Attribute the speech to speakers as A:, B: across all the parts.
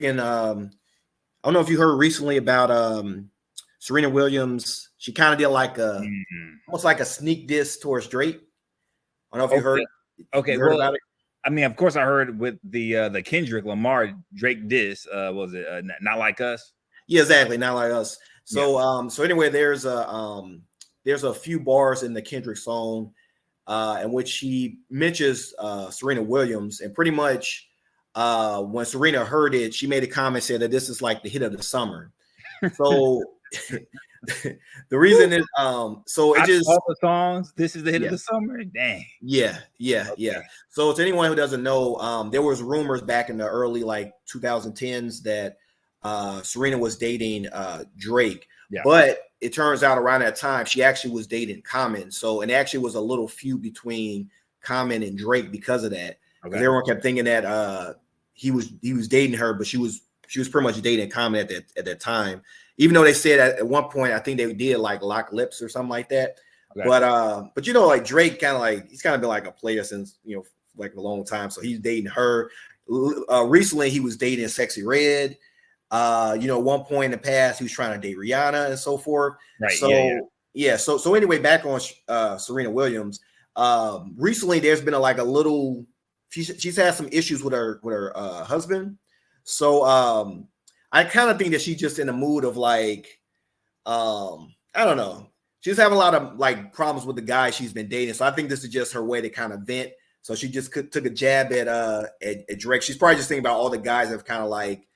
A: and I don't know if you heard recently about Serena Williams. She kind of did like almost like a sneak diss towards Drake. I don't know if you heard.
B: Okay,
A: you heard about it.
B: I mean, of course, I heard with the Kendrick Lamar Drake diss. Was it Not Like Us?
A: Yeah, exactly. Not Like Us. So so anyway, there's a few bars in the Kendrick song in which he mentions Serena Williams, and pretty much when Serena heard it, she made a comment said that this is like the hit of the summer. So the reason is so it just
B: all the songs. This is the hit of the summer. Dang.
A: Yeah. So to anyone who doesn't know, there was rumors back in the early like 2010s that Serena was dating Drake, but it turns out around that time she actually was dating Common. So and actually was a little feud between Common and Drake because of that. Okay. Everyone kept thinking that he was dating her, but she was pretty much dating Common at that time. Even though they said at one point I think they did like lock lips or something like that. Okay. But you know, like Drake kind of like he's kind of been like a player since like a long time. So he's dating her. Recently he was dating Sexy Red. At one point in the past he was trying to date Rihanna and so forth. Right. So so anyway, back on Serena Williams. Recently there's been a little. She's had some issues with her husband. So I kind of think that she's just in a mood of like I don't know. She's having a lot of like problems with the guy she's been dating. So I think this is just her way to kind of vent. So she just took a jab at Drake. She's probably just thinking about all the guys that have kind of like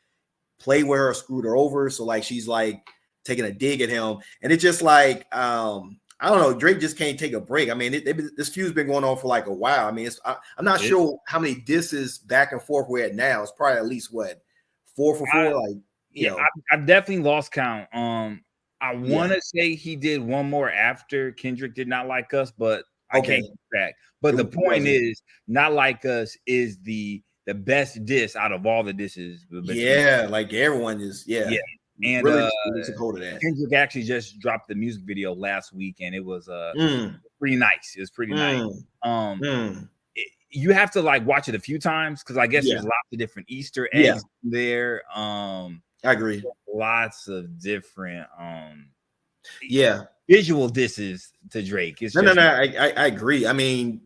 A: played with her or screwed her over. So like she's like taking a dig at him. And it's just like I don't know. Drake just can't take a break. I mean, this feud's been going on for like a while. I mean, I'm not sure how many disses back and forth we're at now. It's probably at least 4 for 4.
B: I've definitely lost count. I want to say he did one more after Kendrick did Not Like Us, but I can't keep track. But the point is, Not Like Us is the best diss out of all the disses.
A: Yeah, like everyone is. Yeah.
B: And
A: really took hold of that.
B: Kendrick actually just dropped the music video last week, and it was pretty nice. It was pretty nice. You have to like watch it a few times because I guess there's lots of different Easter eggs there.
A: I agree.
B: Lots of different
A: visual
B: disses to Drake. It's
A: I agree. I mean,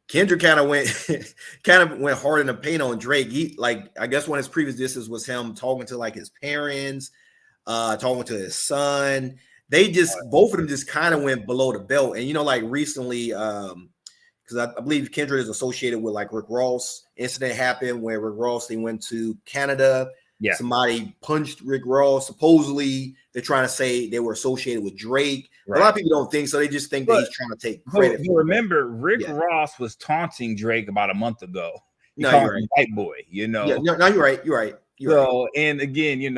A: Kendrick kind of went hard in the paint on Drake. He I guess one of his previous disses was him talking to like his parents, talking to his son. They just both of them just kind of went below the belt. And like recently, because I believe Kendrick is associated with like Rick Ross. Incident happened where Rick Ross, they went to Canada. Yeah. Somebody punched Rick Ross. Supposedly, they're trying to say they were associated with Drake. Right. A lot of people don't think so. They just think that he's trying to take credit.
B: Remember, Rick Ross was taunting Drake about a month ago. He
A: called
B: him white boy,
A: Yeah, no, you're right. You're right.
B: And again,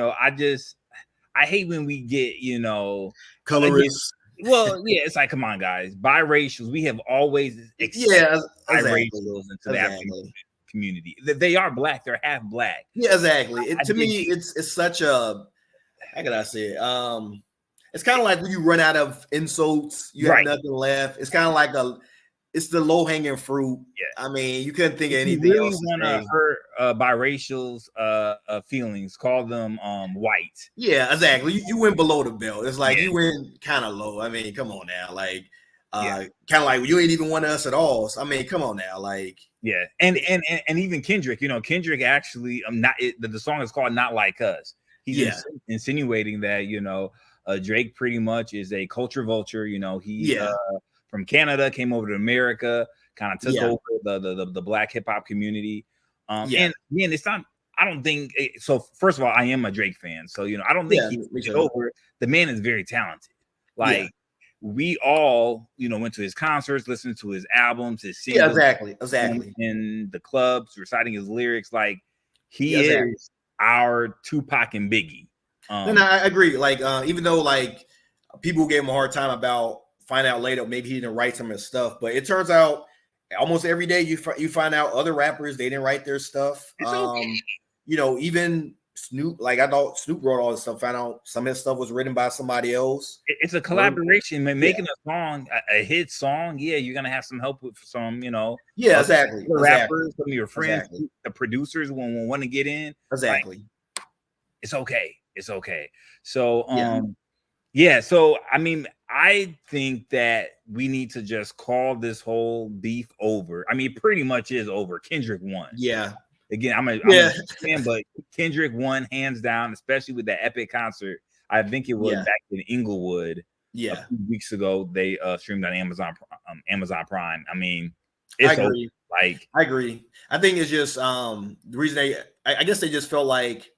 B: I hate when we get,
A: colorist.
B: Well, it's like, come on, guys. Biracials, we have always
A: accepted
B: biracials into the African community. They are black. They're half black.
A: Yeah, exactly. To me, it's such a, how can I say it? It's kind of like when you run out of insults, you have nothing left. It's kind of like it's the low hanging fruit. Yeah. I mean, you couldn't think of anything
B: else.
A: You
B: really want to hurt biracials' feelings, call them white.
A: Yeah, exactly. You went below the belt. It's like you went kind of low. I mean, come on now, like. Kind of like you ain't even want us at all. So, I mean, come on now, like
B: and even Kendrick, Kendrick actually the song is called Not Like Us. He's insinuating that Drake pretty much is a culture vulture. He from Canada came over to America, kind of took over the black hip hop community. And again, it's not. I don't think so. First of all, I am a Drake fan, so I don't think he's over. The man is very talented. We all, went to his concerts, listened to his albums, his singles,
A: exactly,
B: in the clubs, reciting his lyrics. Like he is our Tupac and Biggie.
A: And I agree. Like even though like people gave him a hard time about finding out later maybe he didn't write some of his stuff, but it turns out almost every day you find out other rappers they didn't write their stuff. Even Snoop, like I thought Snoop wrote all this stuff. Found out some of his stuff was written by somebody else.
B: It's a collaboration, man. Making a song, a hit song. Yeah, you're gonna have some help with some,
A: exactly.
B: The rappers, some of your friends, the producers will want to get in.
A: Exactly.
B: it's okay. It's okay. So yeah. So I mean, I think that we need to just call this whole beef over. I mean, it pretty much is over. Kendrick won.
A: Yeah.
B: Again, I'm a fan, but Kendrick won hands down, especially with that epic concert. I think it was back in Inglewood. A few weeks ago, they streamed on Amazon Prime. I mean, it's over. Like,
A: I agree. I think it's just the reason I guess they just felt like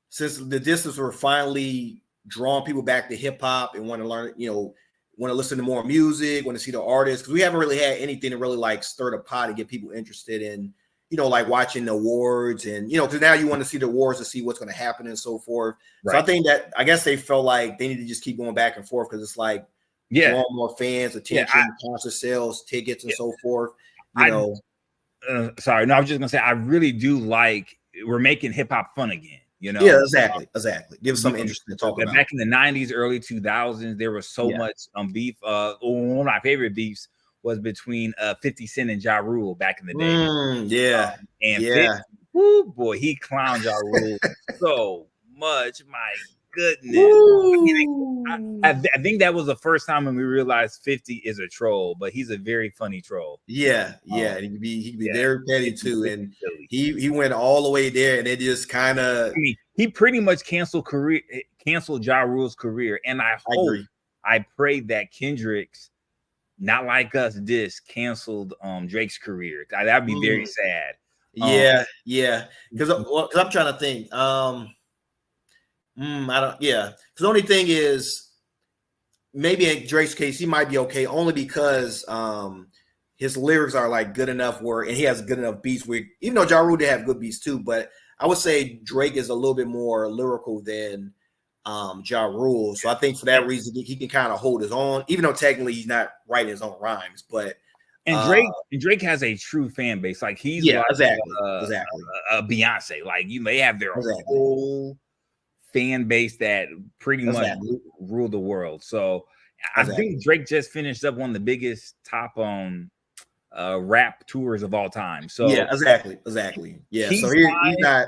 A: since the distance were finally drawing people back to hip hop and want to learn, want to listen to more music, want to see the artists, because we haven't really had anything to really like stir the pot and get people interested in, like watching the awards and, because now you want to see the awards to see what's going to happen and so forth. Right. So I think that, I guess they felt like they need to just keep going back and forth because it's like drawing more fans, attention, concert sales, tickets, and so forth.
B: Sorry, no, I was just going to say, I really do like, we're making hip hop fun again.
A: Yeah, exactly. Give us something interesting to talk about.
B: Back in the 90s, early 2000s, there was so much beef. One of my favorite beefs was between 50 Cent and Ja Rule back in the day. And 50, whoo, boy, he clowned Ja Rule so much. My goodness. I think that was the first time when we realized 50 is a troll, but he's a very funny troll.
A: Yeah. He could be very petty too. And he went all the way there, and it just kind of
B: he pretty much canceled Ja Rule's career. And I pray that Kendrick's Not Like Us diss canceled Drake's career. That'd be very sad. Because
A: I'm trying to think. Because the only thing is, maybe in Drake's case, he might be okay only because his lyrics are like good enough and he has good enough beats where, even though Ja Rule did have good beats too, but I would say Drake is a little bit more lyrical than Ja Rule. So I think for that reason, he can kind of hold his own, even though technically he's not writing his own rhymes, but
B: Drake has a true fan base. Like he's
A: exactly.
B: A Beyonce. Like they have their whole fan base that pretty much rule the world. So I think Drake just finished up one of the biggest top rap tours of all time. So
A: exactly. Yeah, so he's not.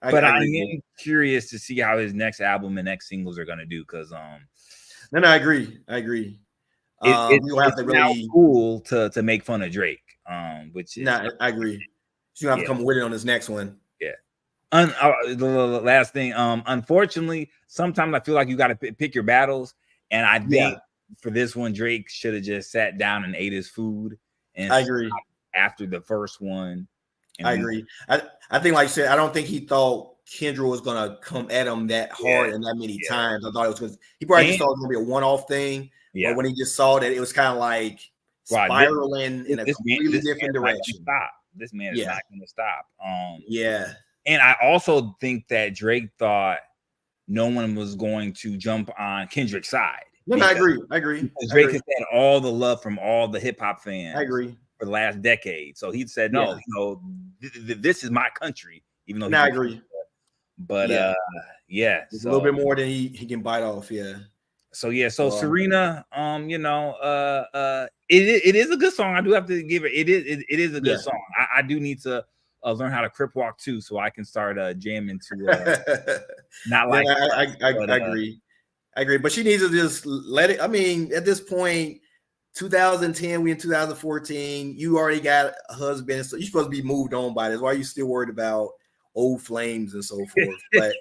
B: But I am curious to see how his next album and next singles are going to do because
A: No, I agree.
B: It's have to really cool to make fun of Drake. Which is
A: I agree. So you have to come with it on his next one.
B: The last thing, unfortunately, sometimes I feel like you got to pick your battles, and I think for this one, Drake should have just sat down and ate his food. And
A: I agree.
B: After the first one,
A: I agree. I think, like I said, I don't think he thought Kendrick was gonna come at him that hard and that many times. I thought it was he probably just thought it was gonna be a one-off thing. But when he just saw that, it was kind of like spiraling in a completely different direction.
B: This man is not gonna stop.
A: And
B: I also think that Drake thought no one was going to jump on Kendrick's side.
A: No, I agree.
B: Drake has had all the love from all the hip hop fans.
A: I agree.
B: For the last decade. So he said, no, this is my country, even though
A: I agree.
B: But
A: it's a little bit more than he can bite off.
B: So Serena, it is a good song. I do have to give it. It is a good song. I do need to learn how to crip walk too, so I can start jamming to Not Like.
A: I agree, but she needs to just let it. I mean, at this point, 2010, we in 2014. You already got a husband, so you're supposed to be moved on by this. Why are you still worried about old flames and so forth? But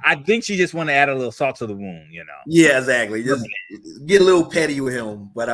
B: I think she just want to add a little salt to the wound,
A: Yeah, exactly. Just get a little petty with him, but